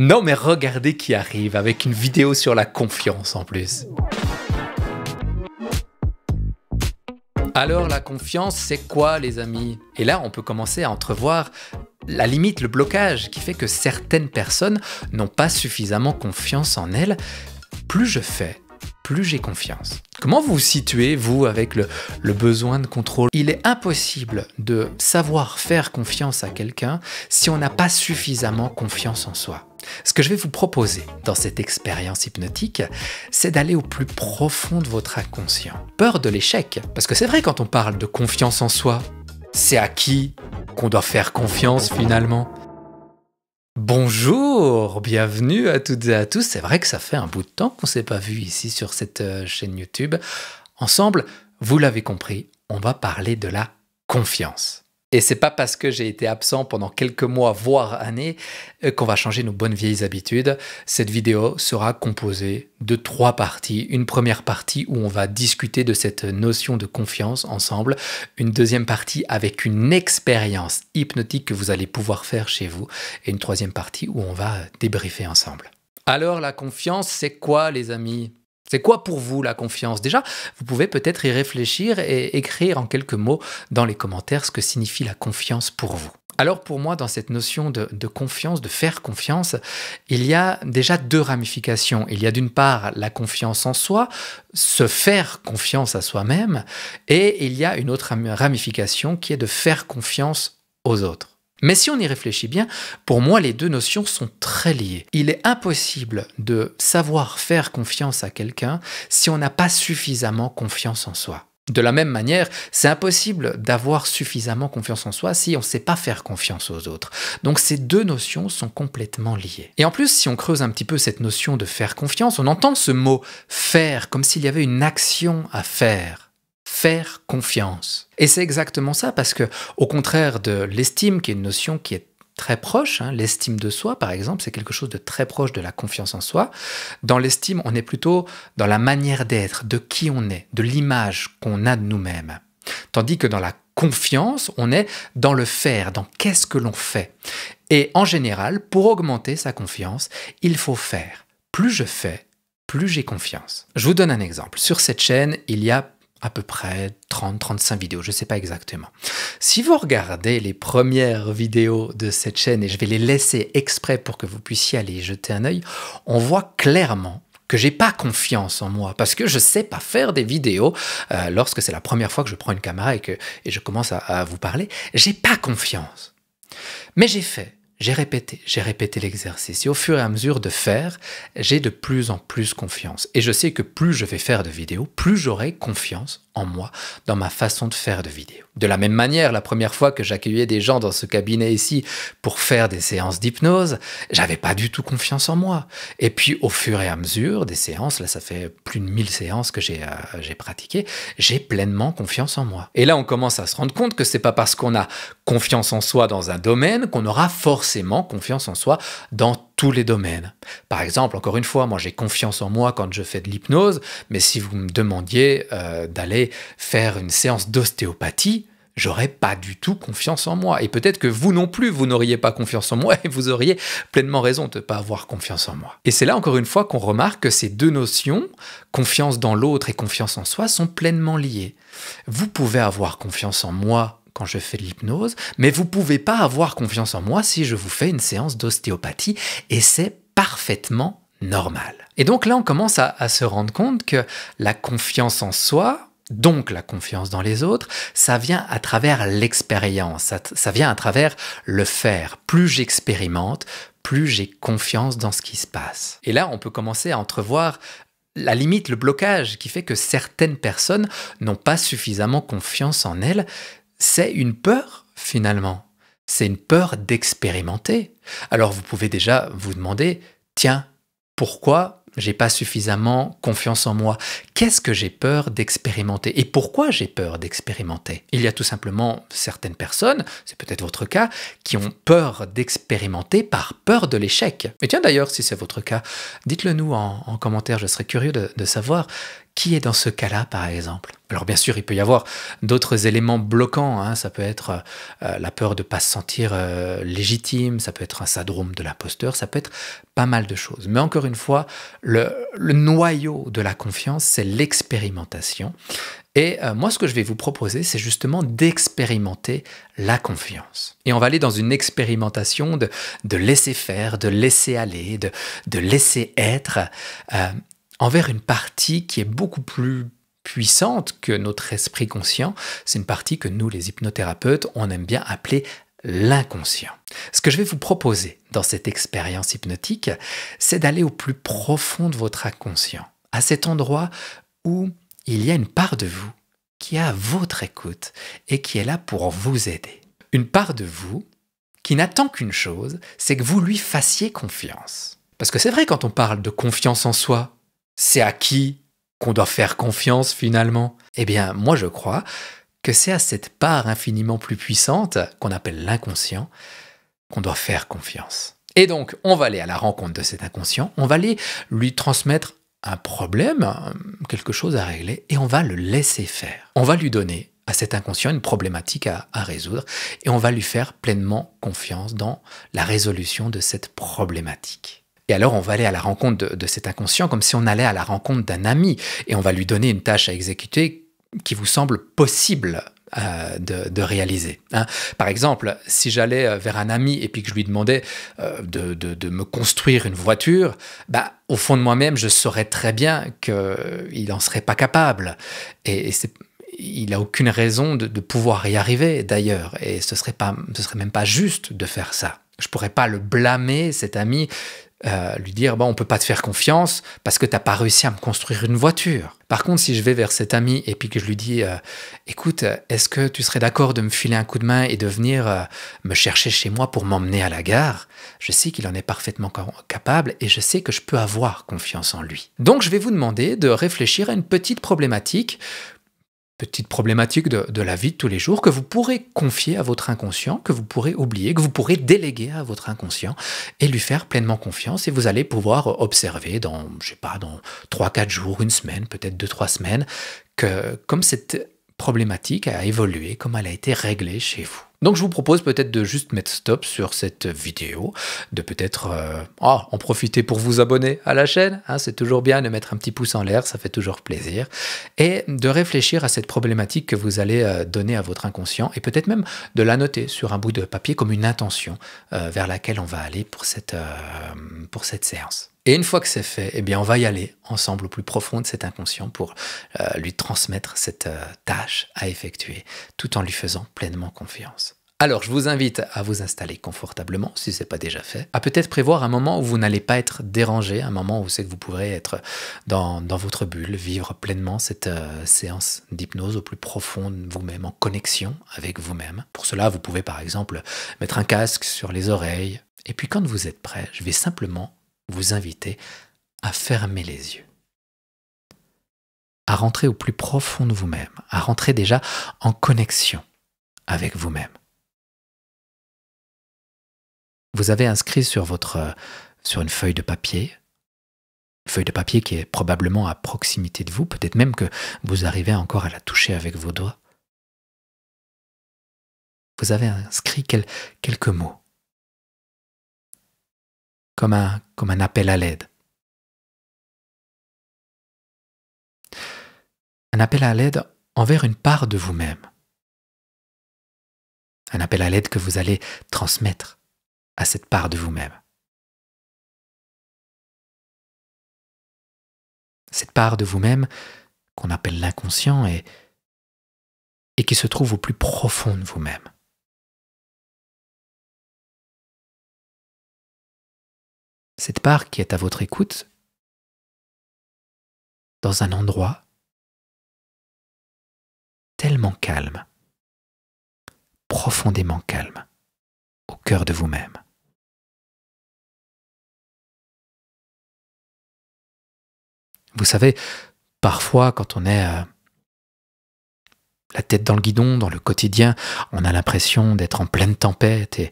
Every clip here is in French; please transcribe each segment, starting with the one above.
Non mais regardez qui arrive avec une vidéo sur la confiance en plus. Alors la confiance, c'est quoi les amis? Et là, on peut commencer à entrevoir la limite, le blocage qui fait que certaines personnes n'ont pas suffisamment confiance en elles. Plus je fais, plus j'ai confiance. Comment vous vous situez, vous, avec le besoin de contrôle? Il est impossible de savoir faire confiance à quelqu'un si on n'a pas suffisamment confiance en soi. Ce que je vais vous proposer dans cette expérience hypnotique, c'est d'aller au plus profond de votre inconscient. Peur de l'échec, parce que c'est vrai quand on parle de confiance en soi, c'est à qui qu'on doit faire confiance finalement? Bonjour, bienvenue à toutes et à tous. C'est vrai que ça fait un bout de temps qu'on ne s'est pas vu ici sur cette chaîne YouTube. Ensemble, vous l'avez compris, on va parler de la confiance. Et c'est pas parce que j'ai été absent pendant quelques mois, voire années, qu'on va changer nos bonnes vieilles habitudes. Cette vidéo sera composée de 3 parties. Une première partie où on va discuter de cette notion de confiance ensemble. Une deuxième partie avec une expérience hypnotique que vous allez pouvoir faire chez vous. Et une troisième partie où on va débriefer ensemble. Alors la confiance, c'est quoi les amis ? C'est quoi pour vous la confiance? Déjà, vous pouvez peut-être y réfléchir et écrire en quelques mots dans les commentaires ce que signifie la confiance pour vous. Alors pour moi, dans cette notion de confiance, de faire confiance, il y a déjà 2 ramifications. Il y a d'une part la confiance en soi, se faire confiance à soi-même, et il y a une autre ramification qui est de faire confiance aux autres. Mais si on y réfléchit bien, pour moi, les 2 notions sont très liées. Il est impossible de savoir faire confiance à quelqu'un si on n'a pas suffisamment confiance en soi. De la même manière, c'est impossible d'avoir suffisamment confiance en soi si on ne sait pas faire confiance aux autres. Donc ces 2 notions sont complètement liées. Et en plus, si on creuse un petit peu cette notion de faire confiance, on entend ce mot « faire » comme s'il y avait une action à faire. Faire confiance. Et c'est exactement ça, parce que, au contraire de l'estime, qui est une notion qui est très proche, l'estime de soi, par exemple, c'est quelque chose de très proche de la confiance en soi. Dans l'estime, on est plutôt dans la manière d'être, de qui on est, de l'image qu'on a de nous-mêmes. Tandis que dans la confiance, on est dans le faire, dans qu'est-ce que l'on fait. Et en général, pour augmenter sa confiance, il faut faire. Plus je fais, plus j'ai confiance. Je vous donne un exemple. Sur cette chaîne, il y a à peu près 30-35 vidéos, je ne sais pas exactement. Si vous regardez les premières vidéos de cette chaîne, et je vais les laisser exprès pour que vous puissiez aller y jeter un œil, on voit clairement que j'ai pas confiance en moi, parce que je sais pas faire des vidéos lorsque c'est la première fois que je prends une caméra et je commence à vous parler. J'ai pas confiance. Mais j'ai fait. J'ai répété l'exercice. Et au fur et à mesure de faire, j'ai de plus en plus confiance. Et je sais que plus je vais faire de vidéos, plus j'aurai confiance en moi, dans ma façon de faire de vidéos. De la même manière, la première fois que j'accueillais des gens dans ce cabinet ici pour faire des séances d'hypnose, j'avais pas du tout confiance en moi. Et puis au fur et à mesure des séances, là ça fait plus de 1000 séances que j'ai pratiquées, j'ai pleinement confiance en moi. Et là on commence à se rendre compte que c'est pas parce qu'on a confiance en soi dans un domaine qu'on aura forcément confiance en soi dans tous les domaines. Par exemple, encore une fois, moi j'ai confiance en moi quand je fais de l'hypnose, mais si vous me demandiez d'aller faire une séance d'ostéopathie, j'aurais pas du tout confiance en moi. Et peut-être que vous non plus, vous n'auriez pas confiance en moi et vous auriez pleinement raison de ne pas avoir confiance en moi. Et c'est là encore une fois qu'on remarque que ces 2 notions, confiance dans l'autre et confiance en soi, sont pleinement liées. Vous pouvez avoir confiance en moi quand je fais de l'hypnose, mais vous ne pouvez pas avoir confiance en moi si je vous fais une séance d'ostéopathie, et c'est parfaitement normal. Et donc là, on commence à se rendre compte que la confiance en soi, donc la confiance dans les autres, ça vient à travers l'expérience, ça vient à travers le faire. Plus j'expérimente, plus j'ai confiance dans ce qui se passe. Et là, on peut commencer à entrevoir la limite, le blocage qui fait que certaines personnes n'ont pas suffisamment confiance en elles. C'est une peur, finalement. C'est une peur d'expérimenter. Alors vous pouvez déjà vous demander, tiens, pourquoi j'ai pas suffisamment confiance en moi? Qu'est-ce que j'ai peur d'expérimenter? Et pourquoi j'ai peur d'expérimenter? Il y a tout simplement certaines personnes, c'est peut-être votre cas, qui ont peur d'expérimenter par peur de l'échec. Et tiens d'ailleurs, si c'est votre cas, dites-le nous en commentaire, je serais curieux de savoir qui est dans ce cas-là, par exemple? Alors bien sûr, il peut y avoir d'autres éléments bloquants, hein. Ça peut être la peur de ne pas se sentir légitime, ça peut être un syndrome de l'imposteur, ça peut être pas mal de choses. Mais encore une fois, le noyau de la confiance, c'est l'expérimentation. Et moi, ce que je vais vous proposer, c'est justement d'expérimenter la confiance. Et on va aller dans une expérimentation de laisser faire, de laisser aller, de laisser être envers une partie qui est beaucoup plus puissante que notre esprit conscient. C'est une partie que nous, les hypnothérapeutes, on aime bien appeler l'inconscient. Ce que je vais vous proposer dans cette expérience hypnotique, c'est d'aller au plus profond de votre inconscient, à cet endroit où il y a une part de vous qui est à votre écoute et qui est là pour vous aider. Une part de vous qui n'attend qu'une chose, c'est que vous lui fassiez confiance. Parce que c'est vrai, quand on parle de confiance en soi, c'est à qui qu'on doit faire confiance finalement? Eh bien, moi je crois que c'est à cette part infiniment plus puissante, qu'on appelle l'inconscient, qu'on doit faire confiance. Et donc, on va aller à la rencontre de cet inconscient, on va aller lui transmettre un problème, quelque chose à régler, et on va le laisser faire. On va lui donner à cet inconscient une problématique à résoudre, et on va lui faire pleinement confiance dans la résolution de cette problématique. Et alors, on va aller à la rencontre de cet inconscient comme si on allait à la rencontre d'un ami, et on va lui donner une tâche à exécuter qui vous semble possible de réaliser. Hein. Par exemple, si j'allais vers un ami et puis que je lui demandais de me construire une voiture, bah, au fond de moi-même, je saurais très bien qu'il n'en serait pas capable. Et il n'a aucune raison de pouvoir y arriver, d'ailleurs. Et ce serait même pas juste de faire ça. Je ne pourrais pas le blâmer, cet ami, lui dire bon, on ne peut pas te faire confiance parce que tu n'as pas réussi à me construire une voiture. Par contre, si je vais vers cet ami et puis que je lui dis écoute, est-ce que tu serais d'accord de me filer un coup de main et de venir me chercher chez moi pour m'emmener à la gare? Je sais qu'il en est parfaitement capable et je sais que je peux avoir confiance en lui. Donc, je vais vous demander de réfléchir à une petite problématique de la vie de tous les jours que vous pourrez confier à votre inconscient, que vous pourrez oublier, que vous pourrez déléguer à votre inconscient et lui faire pleinement confiance. Et vous allez pouvoir observer dans 3-4 jours, une semaine, peut-être 2-3 semaines, comme cette problématique a évolué, comme elle a été réglée chez vous. Donc je vous propose peut-être de juste mettre stop sur cette vidéo, de peut-être en profiter pour vous abonner à la chaîne, hein, c'est toujours bien de mettre un petit pouce en l'air, ça fait toujours plaisir, et de réfléchir à cette problématique que vous allez donner à votre inconscient, et peut-être même de la noter sur un bout de papier comme une intention vers laquelle on va aller pour cette séance. Et une fois que c'est fait, eh bien on va y aller ensemble au plus profond de cet inconscient pour lui transmettre cette tâche à effectuer, tout en lui faisant pleinement confiance. Alors, je vous invite à vous installer confortablement, si ce n'est pas déjà fait, à peut-être prévoir un moment où vous n'allez pas être dérangé, un moment où c'est que vous pourrez être dans votre bulle, vivre pleinement cette séance d'hypnose au plus profond de vous-même, en connexion avec vous-même. Pour cela, vous pouvez par exemple mettre un casque sur les oreilles, et puis quand vous êtes prêt, je vais simplement vous inviter à fermer les yeux, à rentrer au plus profond de vous-même, à rentrer déjà en connexion avec vous-même. Vous avez inscrit sur une feuille de papier qui est probablement à proximité de vous, peut-être même que vous arrivez encore à la toucher avec vos doigts. Vous avez inscrit quelques mots, comme un appel à l'aide. Un appel à l'aide envers une part de vous-même. Un appel à l'aide que vous allez transmettre à cette part de vous-même. Cette part de vous-même qu'on appelle l'inconscient et qui se trouve au plus profond de vous-même. Cette part qui est à votre écoute dans un endroit tellement calme, profondément calme, au cœur de vous-même. Vous savez, parfois quand on est la tête dans le guidon, dans le quotidien, on a l'impression d'être en pleine tempête et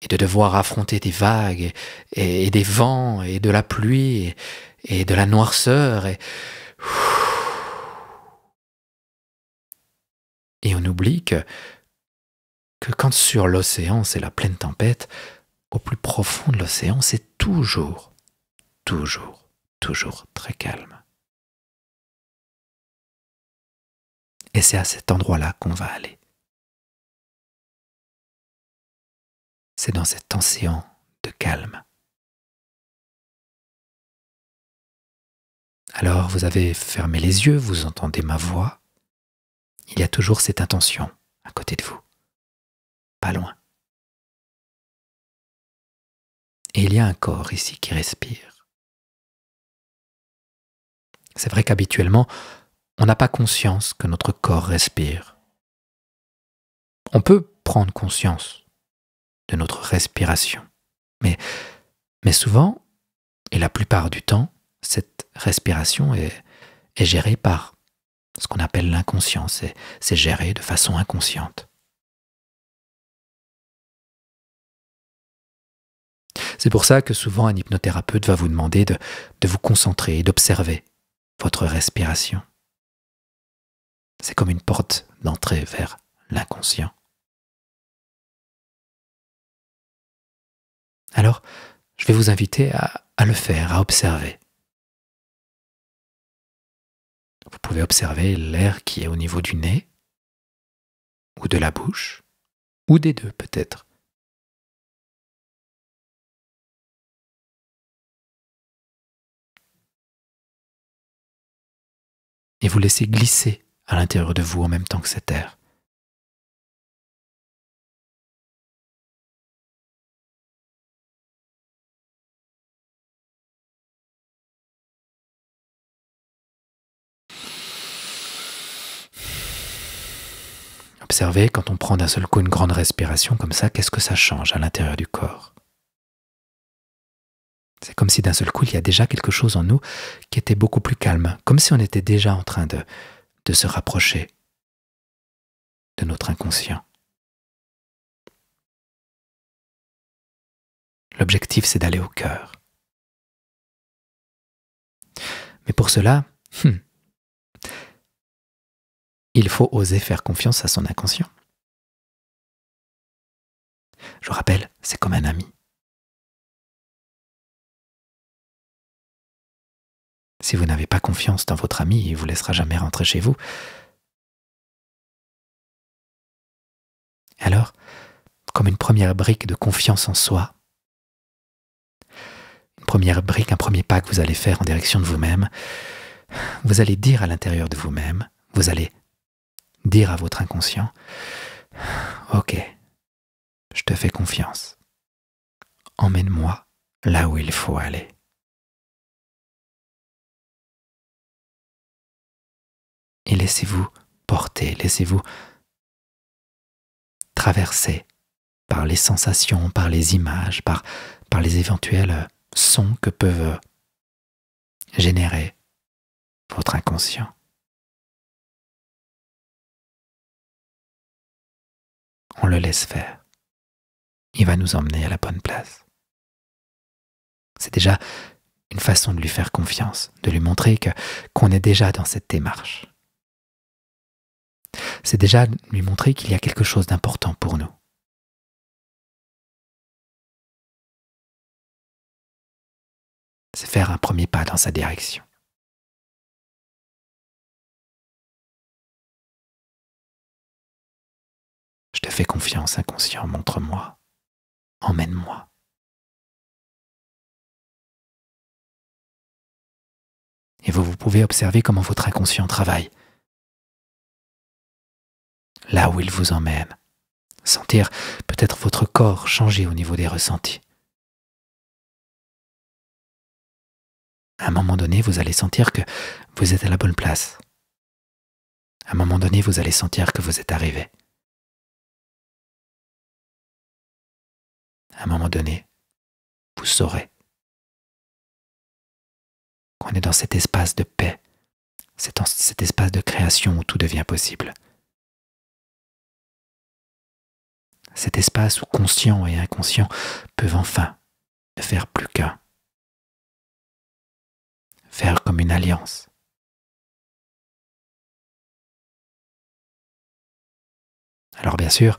de devoir affronter des vagues et des vents et de la pluie et de la noirceur. Et Et on oublie que quand sur l'océan c'est la pleine tempête, au plus profond de l'océan, c'est toujours, toujours, toujours très calme. Et c'est à cet endroit-là qu'on va aller. C'est dans cet océan de calme. Alors vous avez fermé les yeux, vous entendez ma voix. Il y a toujours cette intention à côté de vous, pas loin. Et il y a un corps ici qui respire. C'est vrai qu'habituellement, on n'a pas conscience que notre corps respire. On peut prendre conscience de notre respiration, mais souvent, et la plupart du temps, cette respiration est gérée par ce qu'on appelle l'inconscient, c'est géré de façon inconsciente. C'est pour ça que souvent un hypnothérapeute va vous demander de vous concentrer et d'observer votre respiration. C'est comme une porte d'entrée vers l'inconscient. Alors, je vais vous inviter à le faire, à observer. Vous pouvez observer l'air qui est au niveau du nez, ou de la bouche, ou des deux peut-être. Et vous laissez glisser à l'intérieur de vous en même temps que cet air. Observez quand on prend d'un seul coup une grande respiration comme ça, qu'est-ce que ça change à l'intérieur du corps. C'est comme si d'un seul coup, il y a déjà quelque chose en nous qui était beaucoup plus calme, comme si on était déjà en train de se rapprocher de notre inconscient. L'objectif, c'est d'aller au cœur. Mais pour cela, il faut oser faire confiance à son inconscient. Je rappelle, c'est comme un ami. Si vous n'avez pas confiance dans votre ami, il ne vous laissera jamais rentrer chez vous. Alors, comme une première brique de confiance en soi, une première brique, un premier pas que vous allez faire en direction de vous-même, vous allez dire à l'intérieur de vous-même, vous allez dire à votre inconscient, « Ok, je te fais confiance. Emmène-moi là où il faut aller. » Et laissez-vous porter, laissez-vous traverser par les sensations, par les images, par les éventuels sons que peuvent générer votre inconscient. On le laisse faire. Il va nous emmener à la bonne place. C'est déjà une façon de lui faire confiance, de lui montrer qu'on est déjà dans cette démarche. C'est déjà lui montrer qu'il y a quelque chose d'important pour nous. C'est faire un premier pas dans sa direction. Je te fais confiance, inconscient, montre-moi, emmène-moi. Et vous pouvez observer comment votre inconscient travaille. Là où il vous emmène. Sentir peut-être votre corps changer au niveau des ressentis. À un moment donné, vous allez sentir que vous êtes à la bonne place. À un moment donné, vous allez sentir que vous êtes arrivé. À un moment donné, vous saurez qu'on est dans cet espace de paix, cet espace de création où tout devient possible. Cet espace où conscient et inconscient peuvent enfin ne faire plus qu'un. Faire comme une alliance Alors bien sûr,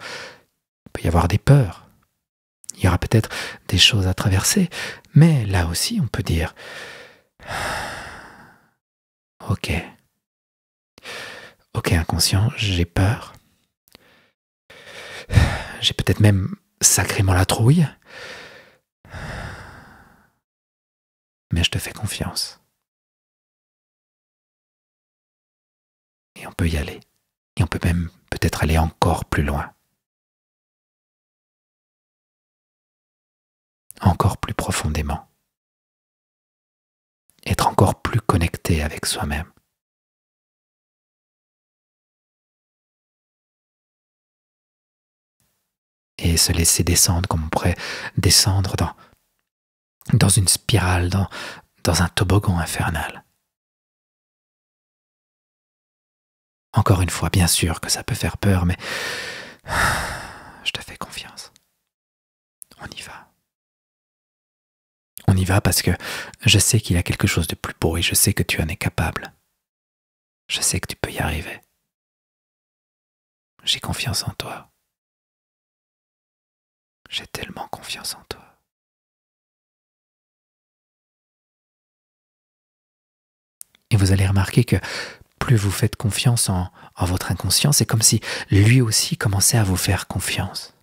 il peut y avoir des peurs, il y aura peut-être des choses à traverser, mais là aussi on peut dire, ok, ok inconscient, j'ai peur, j'ai peut-être même sacrément la trouille, mais je te fais confiance. Et on peut y aller. Et on peut même peut-être aller encore plus loin. Encore plus profondément. Être encore plus connecté avec soi-même. Et se laisser descendre comme on pourrait descendre dans une spirale, dans un toboggan infernal. Encore une fois, bien sûr que ça peut faire peur, mais je te fais confiance. On y va. On y va parce que je sais qu'il y a quelque chose de plus beau et je sais que tu en es capable. Je sais que tu peux y arriver. J'ai confiance en toi. J'ai tellement confiance en toi. Et vous allez remarquer que plus vous faites confiance en votre inconscient, c'est comme si lui aussi commençait à vous faire confiance.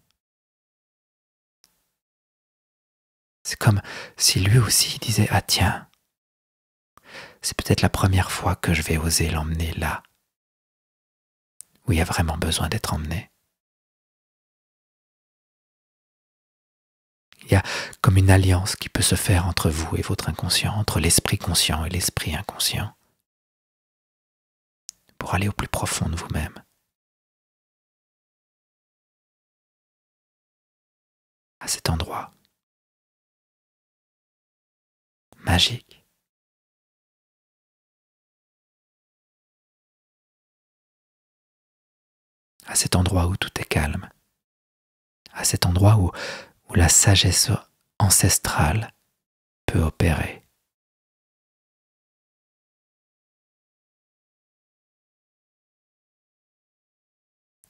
C'est comme si lui aussi disait « Ah tiens, c'est peut-être la première fois que je vais oser l'emmener là, où il y a vraiment besoin d'être emmené. » Il y a comme une alliance qui peut se faire entre vous et votre inconscient, entre l'esprit conscient et l'esprit inconscient, pour aller au plus profond de vous-même. À cet endroit magique. À cet endroit où tout est calme. À cet endroit où la sagesse ancestrale peut opérer.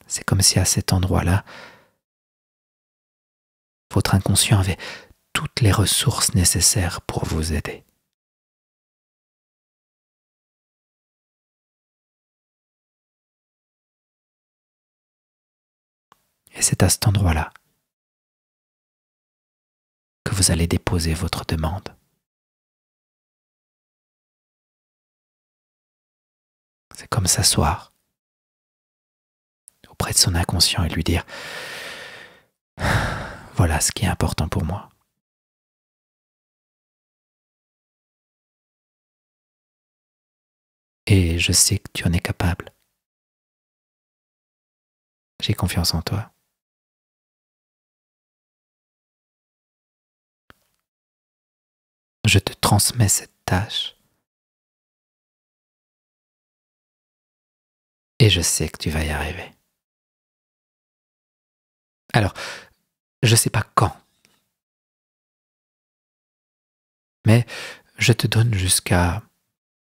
C'est comme si à cet endroit-là, votre inconscient avait toutes les ressources nécessaires pour vous aider. Et c'est à cet endroit-là que vous allez déposer votre demande. C'est comme s'asseoir auprès de son inconscient et lui dire « Voilà ce qui est important pour moi. Et je sais que tu en es capable. J'ai confiance en toi. Je te transmets cette tâche. Et je sais que tu vas y arriver. » Alors, je ne sais pas quand, mais je te donne jusqu'à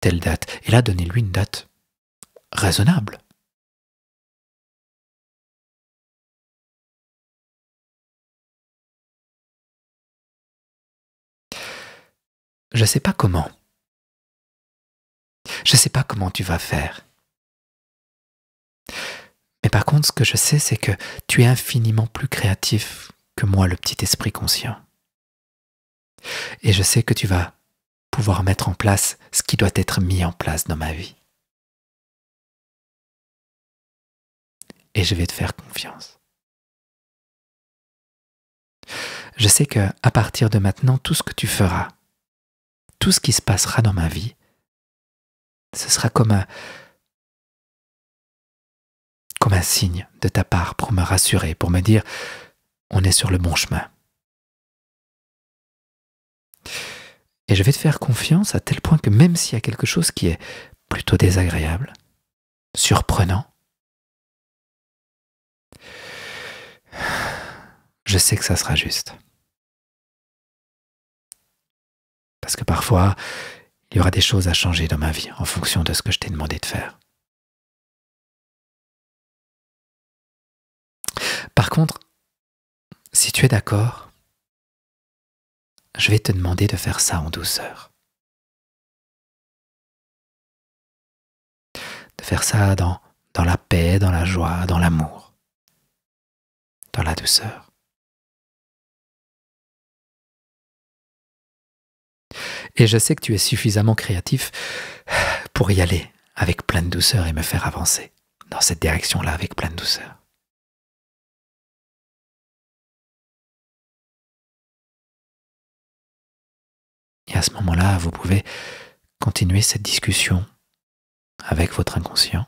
telle date. Et là, donnez-lui une date raisonnable. Je ne sais pas comment. Je ne sais pas comment tu vas faire. Mais par contre, ce que je sais, c'est que tu es infiniment plus créatif que moi, le petit esprit conscient. Et je sais que tu vas pouvoir mettre en place ce qui doit être mis en place dans ma vie. Et je vais te faire confiance. Je sais que à partir de maintenant, tout ce que tu feras, tout ce qui se passera dans ma vie, ce sera comme un signe de ta part pour me rassurer, pour me dire on est sur le bon chemin. Et je vais te faire confiance à tel point que même s'il y a quelque chose qui est plutôt désagréable, surprenant, je sais que ça sera juste. Parce que parfois, il y aura des choses à changer dans ma vie en fonction de ce que je t'ai demandé de faire. contre, si tu es d'accord, je vais te demander de faire ça en douceur. De faire ça dans la paix, dans la joie, dans l'amour, dans la douceur. Et je sais que tu es suffisamment créatif pour y aller avec plein de douceur et me faire avancer dans cette direction-là avec plein de douceur. Et à ce moment-là, vous pouvez continuer cette discussion avec votre inconscient.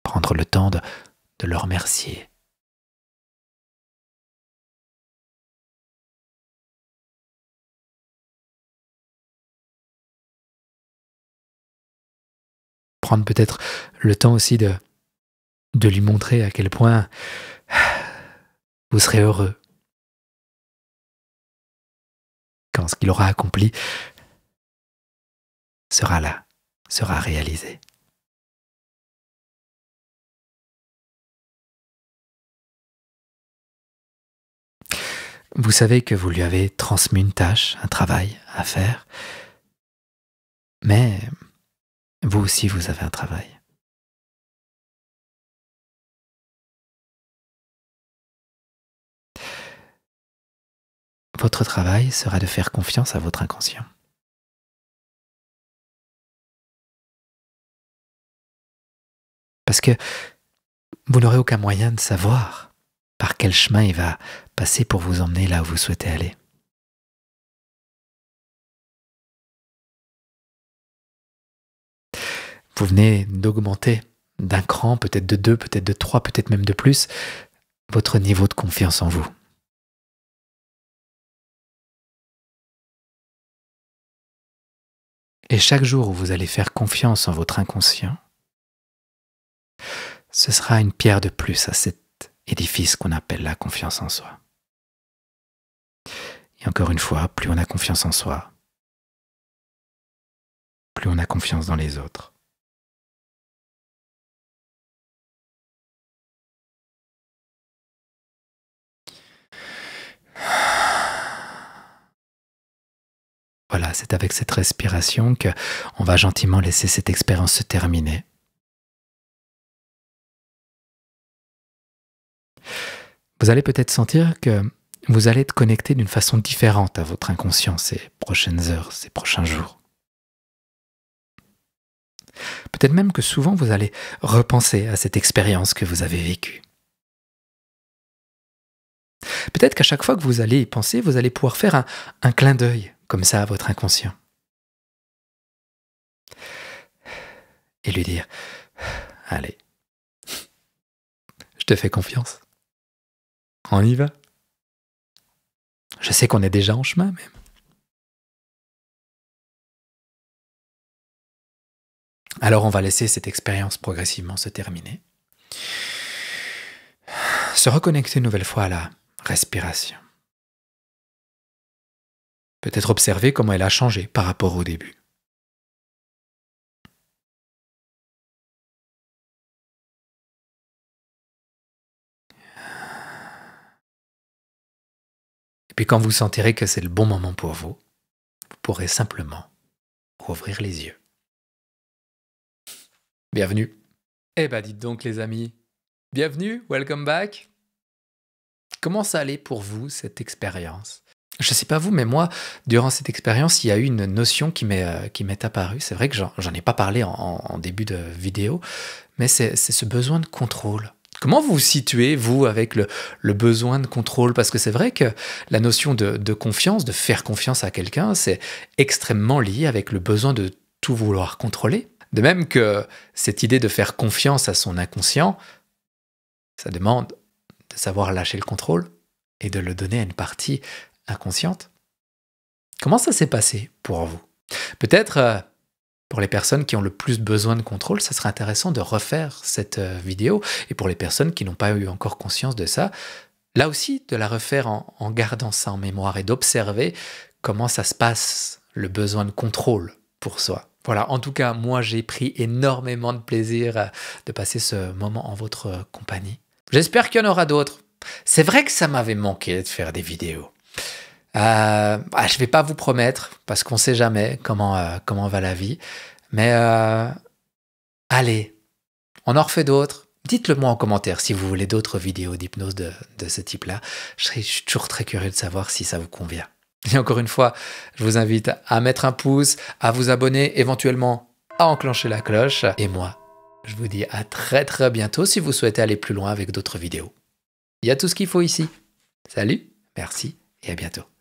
Prendre le temps de le remercier. Prendre peut-être le temps aussi de lui montrer à quel point vous serez heureux quand ce qu'il aura accompli sera là, sera réalisé. Vous savez que vous lui avez transmis une tâche, un travail à faire, mais vous aussi vous avez un travail. Votre travail sera de faire confiance à votre inconscient. Parce que vous n'aurez aucun moyen de savoir par quel chemin il va passer pour vous emmener là où vous souhaitez aller. Vous venez d'augmenter d'un cran, peut-être de 2, peut-être de 3, peut-être même de plus, votre niveau de confiance en vous. Et chaque jour où vous allez faire confiance en votre inconscient, ce sera une pierre de plus à cet édifice qu'on appelle la confiance en soi. Et encore une fois, plus on a confiance en soi, plus on a confiance dans les autres. Voilà, c'est avec cette respiration qu'on va gentiment laisser cette expérience se terminer. Vous allez peut-être sentir que vous allez être connecté d'une façon différente à votre inconscient ces prochaines heures, ces prochains jours. Peut-être même que souvent vous allez repenser à cette expérience que vous avez vécue. Peut-être qu'à chaque fois que vous allez y penser, vous allez pouvoir faire un clin d'œil comme ça à votre inconscient. Et lui dire, allez, je te fais confiance. On y va. Je sais qu'on est déjà en chemin même. Alors on va laisser cette expérience progressivement se terminer. Se reconnecter une nouvelle fois à la respiration. Peut-être observer comment elle a changé par rapport au début. Et puis quand vous sentirez que c'est le bon moment pour vous, vous pourrez simplement rouvrir les yeux. Bienvenue. Eh ben dites donc les amis, bienvenue, welcome back. Comment ça allait pour vous cette expérience? Je ne sais pas vous, mais moi, durant cette expérience, il y a eu une notion qui m'est apparue. C'est vrai que j'en ai pas parlé en début de vidéo, mais c'est ce besoin de contrôle. Comment vous vous situez, vous, avec le besoin de contrôle? Parce que c'est vrai que la notion de confiance, de faire confiance à quelqu'un, c'est extrêmement lié avec le besoin de tout vouloir contrôler. De même que cette idée de faire confiance à son inconscient, ça demande de savoir lâcher le contrôle et de le donner à une partie inconsciente. Comment ça s'est passé pour vous? Peut-être pour les personnes qui ont le plus besoin de contrôle, ça serait intéressant de refaire cette vidéo. Et pour les personnes qui n'ont pas eu encore conscience de ça, là aussi, de la refaire en gardant ça en mémoire et d'observer comment ça se passe, le besoin de contrôle pour soi. Voilà, en tout cas, moi j'ai pris énormément de plaisir de passer ce moment en votre compagnie. J'espère qu'il y en aura d'autres. C'est vrai que ça m'avait manqué de faire des vidéos. Je vais pas vous promettre, parce qu'on sait jamais comment va la vie. Mais allez, on en refait d'autres. Dites-le moi en commentaire si vous voulez d'autres vidéos d'hypnose de ce type-là. Je suis toujours très curieux de savoir si ça vous convient. Et encore une fois, je vous invite à mettre un pouce, à vous abonner, éventuellement à enclencher la cloche. Et moi, je vous dis à très très bientôt si vous souhaitez aller plus loin avec d'autres vidéos. Il y a tout ce qu'il faut ici. Salut, merci et à bientôt.